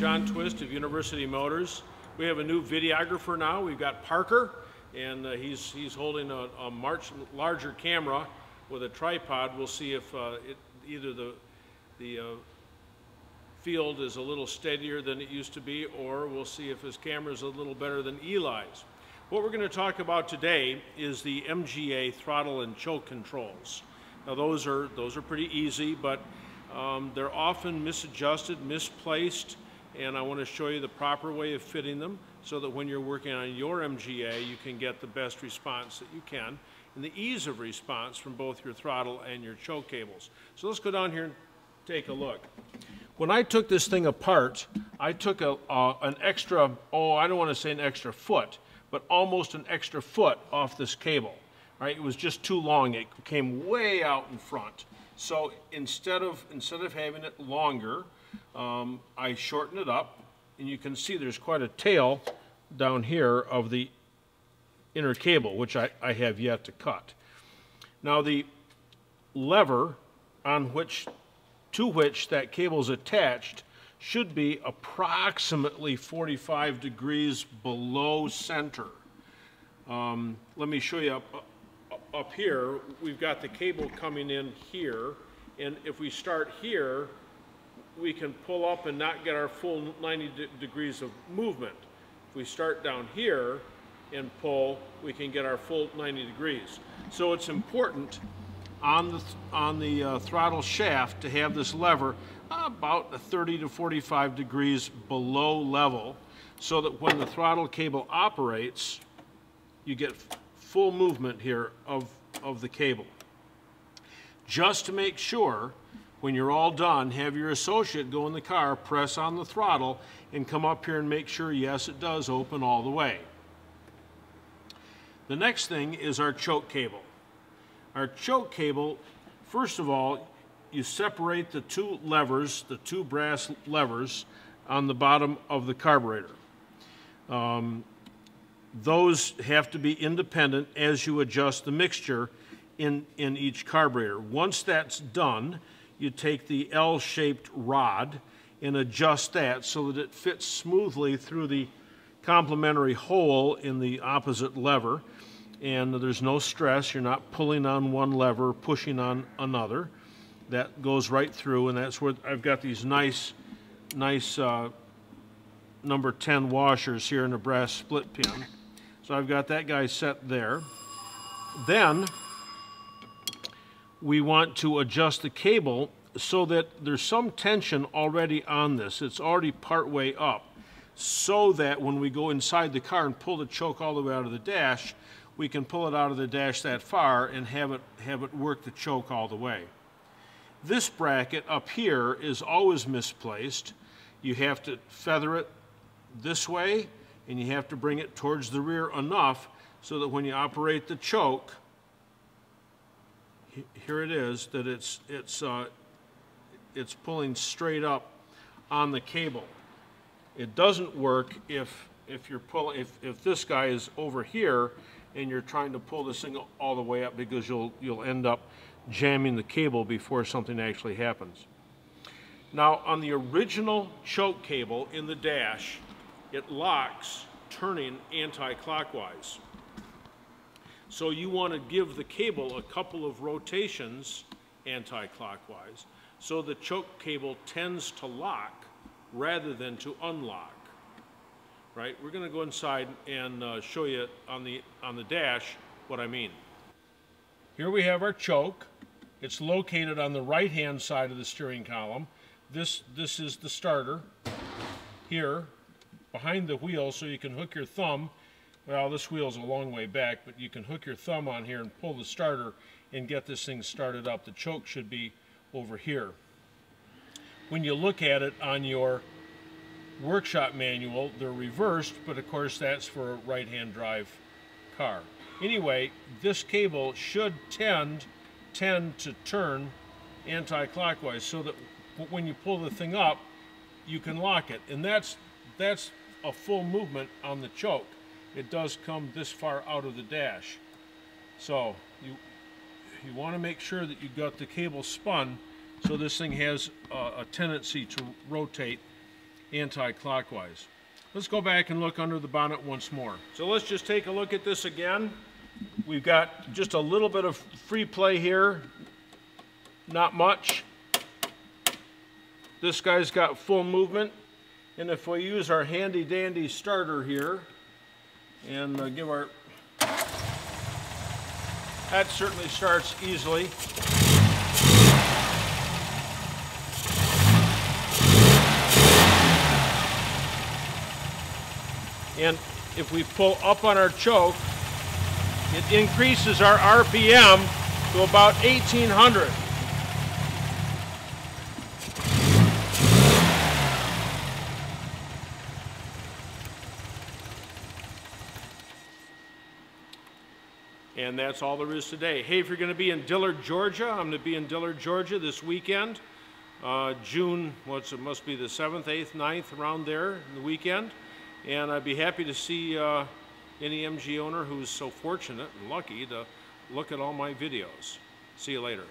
John Twist of University Motors. We have a new videographer now. We've got Parker, and he's holding a much larger camera with a tripod. We'll see if either the field is a little steadier than it used to be, or we'll see if his camera is a little better than Eli's. What we're going to talk about today is the MGA throttle and choke controls. Now those are pretty easy, but they're often misadjusted, misplaced, and I want to show you the proper way of fitting them so that when you're working on your MGA, you can get the best response that you can and the ease of response from both your throttle and your choke cables. So let's go down here and take a look. When I took this thing apart, I took an extra, I don't want to say an extra foot, but almost an extra foot off this cable. Right? It was just too long. It came way out in front. So instead of having it longer, I shortened it up, and you can see there's quite a tail down here of the inner cable, which I have yet to cut. Now the lever to which that cable is attached should be approximately 45 degrees below center. Let me show you up here. We've got the cable coming in here, and if we start here, we can pull up and not get our full 90 degrees of movement. If we start down here and pull, we can get our full 90 degrees. So it's important on the throttle shaft to have this lever about 30 to 45 degrees below level, so that when the throttle cable operates, you get full movement here of the cable. Just to make sure, when you're all done, have your associate go in the car, press on the throttle, and come up here and make sure, yes, it does open all the way. The next thing is our choke cable. Our choke cable, first of all, you separate the two levers, the two brass levers on the bottom of the carburetor. Those have to be independent as you adjust the mixture in each carburetor. Once that's done, you take the L-shaped rod and adjust that so that it fits smoothly through the complementary hole in the opposite lever, and there's no stress. You're not pulling on one lever, pushing on another. That goes right through, and that's where I've got these nice number 10 washers here in a brass split pin. So I've got that guy set there. Then we want to adjust the cable so that there's some tension already on this. It's already part way up, so that when we go inside the car and pull the choke all the way out of the dash, we can pull it out of the dash that far and have it work the choke all the way. This bracket up here is always misplaced. You have to feather it this way, and you have to bring it towards the rear enough so that when you operate the choke, here it is, that it's pulling straight up on the cable. It doesn't work if this guy is over here and you're trying to pull this thing all the way up, because you'll end up jamming the cable before something actually happens. Now on the original choke cable in the dash, it locks turning anti-clockwise. So you want to give the cable a couple of rotations anti-clockwise, so the choke cable tends to lock rather than to unlock. Right? We're going to go inside and show you on the dash what I mean. Here we have our choke. It's located on the right-hand side of the steering column. This is the starter here behind the wheel, so you can hook your thumb. Well, this wheel's a long way back, but you can hook your thumb on here and pull the starter and get this thing started up. The choke should be over here. When you look at it on your workshop manual, they're reversed, but of course that's for a right-hand drive car. Anyway, this cable should tend to turn anti-clockwise, so that when you pull the thing up, you can lock it. And that's a full movement on the choke. It does come this far out of the dash. So you want to make sure that you've got the cable spun so this thing has a tendency to rotate anti-clockwise. Let's go back and look under the bonnet once more. So let's just take a look at this again. We've got just a little bit of free play here, not much. This guy's got full movement, and if we use our handy dandy starter here and give our, that certainly starts easily. And if we pull up on our choke, it increases our RPM to about 1800. And that's all there is today. Hey, if you're going to be in Dillard, Georgia, I'm going to be in Dillard, Georgia this weekend. June, it must be the 7th, 8th, 9th, around there, the weekend. And I'd be happy to see any MG owner who's so fortunate and lucky to look at all my videos. See you later.